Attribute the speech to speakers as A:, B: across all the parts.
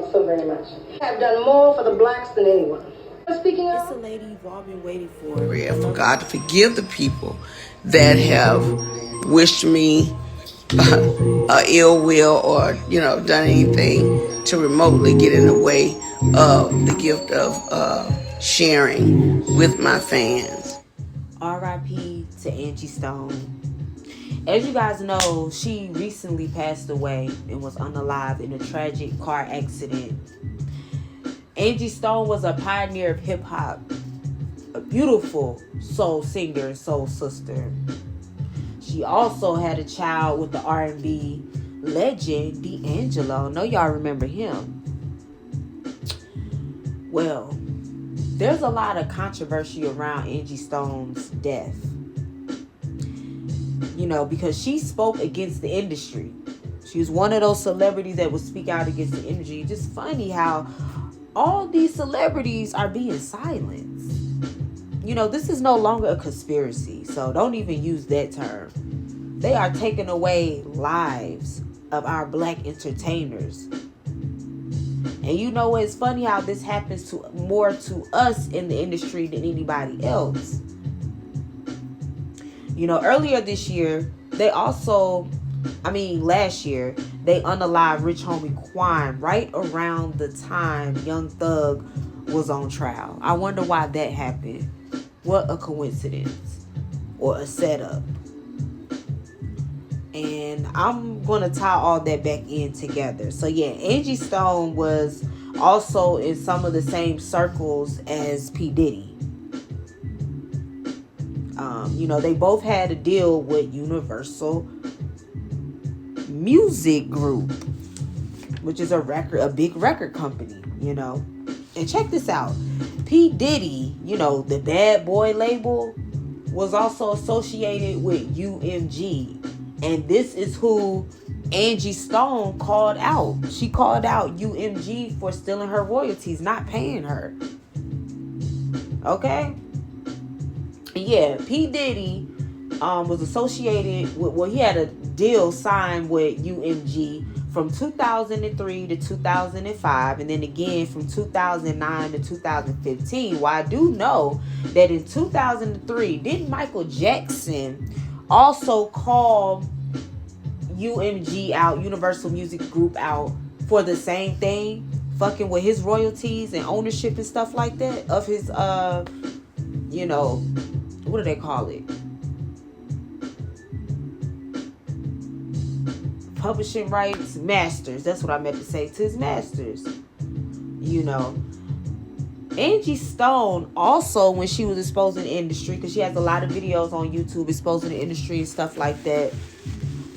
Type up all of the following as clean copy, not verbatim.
A: all so very much. Have done more for the blacks than anyone. Speaking of,
B: it's a lady you've all been waiting for.
C: For God to forgive the people that have wished me ill will or, done anything to remotely get in the way of the gift of sharing with my fans.
B: R.I.P. to Angie Stone. As you guys know, she recently passed away and was unalive in a tragic car accident. Angie Stone was a pioneer of hip-hop, a beautiful soul singer and soul sister. She also had a child with the R&B legend D'Angelo. I know y'all remember him. Well, there's a lot of controversy around Angie Stone's death. Because she spoke against the industry. She was one of those celebrities that would speak out against the industry. It's just funny how all these celebrities are being silenced. This is no longer a conspiracy, so don't even use that term. They are taking away lives of our black entertainers. And it's funny how this happens more to us in the industry than anybody else. Earlier this year, last year, they unalived Rich Homie Quan right around the time Young Thug was on trial. I wonder why that happened. What a coincidence or a setup. And I'm going to tie all that back in together. So yeah, Angie Stone was also in some of the same circles as P. Diddy. They both had a deal with Universal Music Group, which is a big record company, And check this out. P. Diddy, the Bad Boy label, was also associated with UMG. And this is who Angie Stone called out. She called out UMG for stealing her royalties, not paying her. Okay? Yeah, P. Diddy was associated with, he had a deal signed with UMG from 2003 to 2005, and then again from 2009 to 2015. Well, I do know that in 2003, didn't Michael Jackson also call UMG out, Universal Music Group out, for the same thing? Fucking with his royalties and ownership and stuff like that of his, what do they call it? Publishing rights, masters. That's what I meant to say, to his masters. Angie Stone also, when she was exposing the industry, because she has a lot of videos on YouTube exposing the industry and stuff like that,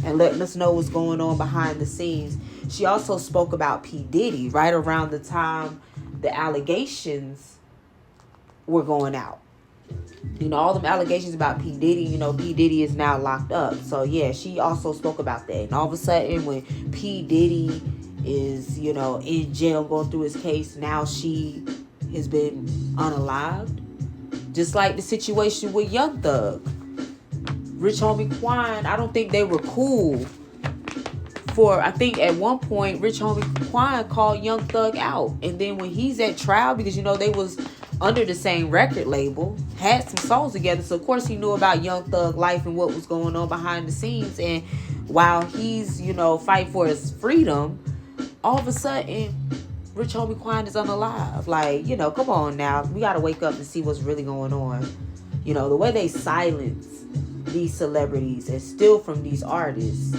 B: and letting us know what's going on behind the scenes. She also spoke about P. Diddy right around the time the allegations were going out. All them allegations about P. Diddy, P. Diddy is now locked up. So yeah, she also spoke about that. And all of a sudden, when P. Diddy is, in jail going through his case, now she has been unalived. Just like the situation with Young Thug. Rich Homie Quan, I don't think they were cool. I think at one point, Rich Homie Quan called Young Thug out. And then when he's at trial, because, they was under the same record label, had some songs together. So, of course, he knew about Young Thug life and what was going on behind the scenes. And while he's, fighting for his freedom, all of a sudden, Rich Homie Quan is unalive. Like, come on now. We got to wake up and see what's really going on. The way they silence these celebrities and steal from these artists,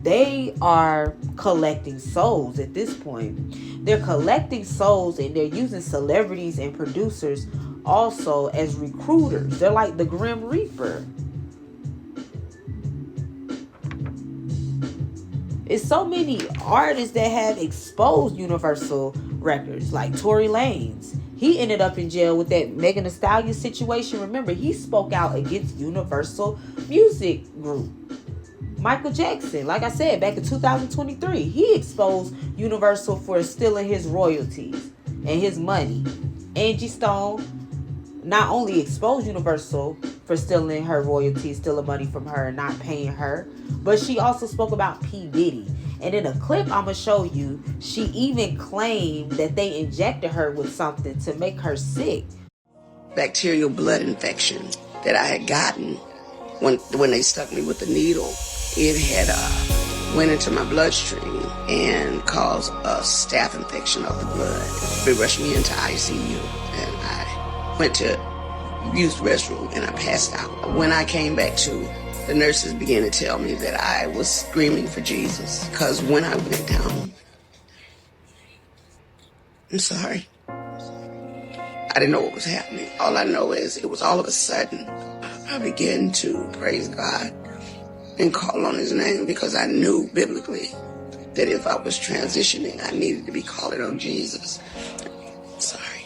B: they are collecting souls at this point. They're collecting souls, and they're using celebrities and producers also as recruiters. They're like the Grim Reaper. It's so many artists that have exposed Universal Records, like Tory Lanez. He ended up in jail with that Megan Thee Stallion situation. Remember, he spoke out against Universal Music Group. Michael Jackson, like I said, back in 2023, he exposed Universal for stealing his royalties and his money. Angie Stone not only exposed Universal for stealing her royalties, stealing money from her and not paying her, but she also spoke about P. Diddy And in a clip I'm gonna show you, she even claimed that they injected her with something to make her sick.
C: Bacterial blood infection that I had gotten when they stuck me with the needle. It had went into my bloodstream and caused a staph infection of the blood. They rushed me into ICU, and I went to use the restroom and I passed out. When I came back to, the nurses began to tell me that I was screaming for Jesus, because when I went down, I'm sorry, I didn't know what was happening. All I know is it was all of a sudden. I began to praise God and call on his name, because I knew biblically that if I was transitioning, I needed to be calling on Jesus. Sorry.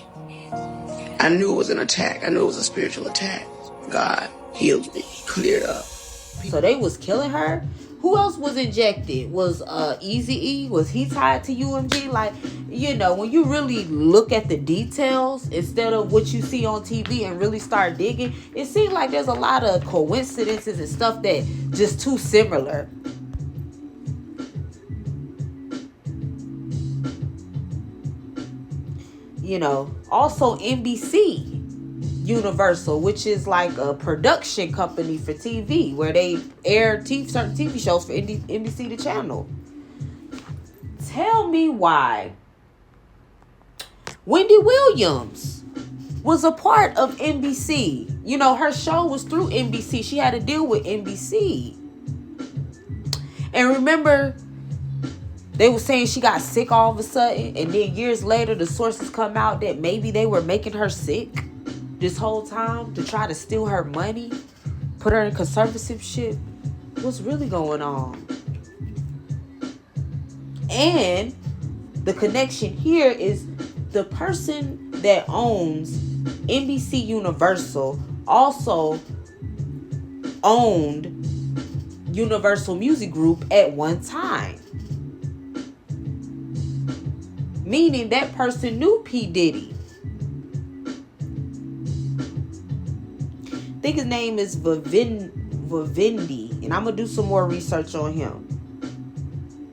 C: I knew it was an attack. I knew it was a spiritual attack. God healed me, cleared up.
B: So they was killing her. Who else was injected? Was Eazy-E? Was he tied to UMG? Like, you know, when you really look at the details instead of what you see on TV and really start digging, it seems like there's a lot of coincidences and stuff that just too similar. You know, also NBC Universal, which is like a production company for TV, where they air certain TV shows for NBC the channel. Tell me why Wendy Williams was a part of NBC. You know, her show was through NBC. She had to deal with NBC. And remember, they were saying she got sick all of a sudden, and then years later the sources come out that maybe they were making her sick this whole time to try to steal her money, put her in conservatorship. What's really going on? And the connection here is the person that owns NBC Universal also owned Universal Music Group at one time. Meaning that person knew P. Diddy. I think his name is Vivendi, and I'm gonna do some more research on him.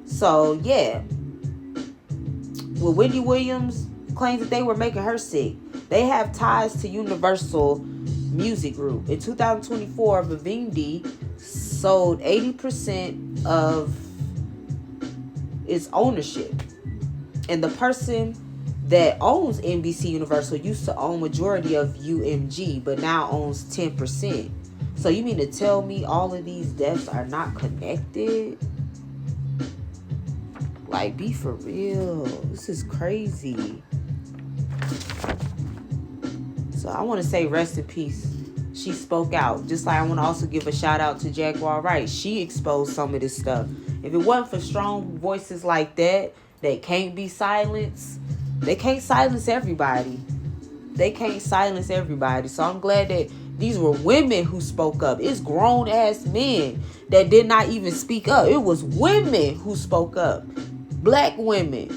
B: So yeah, well, Wendy Williams claims that they were making her sick. They have ties to Universal Music Group. In 2024, Vivendi sold 80% of its ownership, and the person that owns NBC Universal used to own majority of UMG, but now owns 10%. So you mean to tell me all of these deaths are not connected? Like, be for real. This is crazy. So I want to say rest in peace. She spoke out. Just like I want to also give a shout out to Jaguar Wright. She exposed some of this stuff. If it wasn't for strong voices like that can't be silenced, they can't silence everybody. They can't silence everybody. So I'm glad that these were women who spoke up. It's grown ass men that did not even speak up. It was women who spoke up. Black women.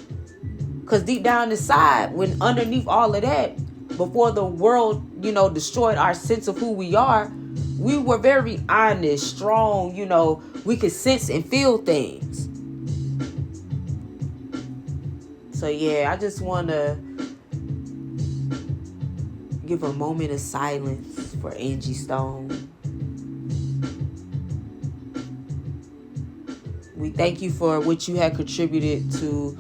B: Because deep down inside, when underneath all of that, before the world, you know, destroyed our sense of who we are, we were very honest, strong, you know, we could sense and feel things. So yeah, I just want to give a moment of silence for Angie Stone. We thank you for what you have contributed to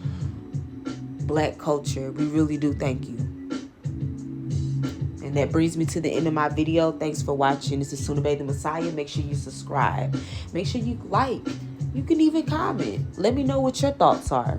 B: Black culture. We really do thank you. And that brings me to the end of my video. Thanks for watching. This is Sunabe the Messiah. Make sure you subscribe. Make sure you like. You can even comment. Let me know what your thoughts are.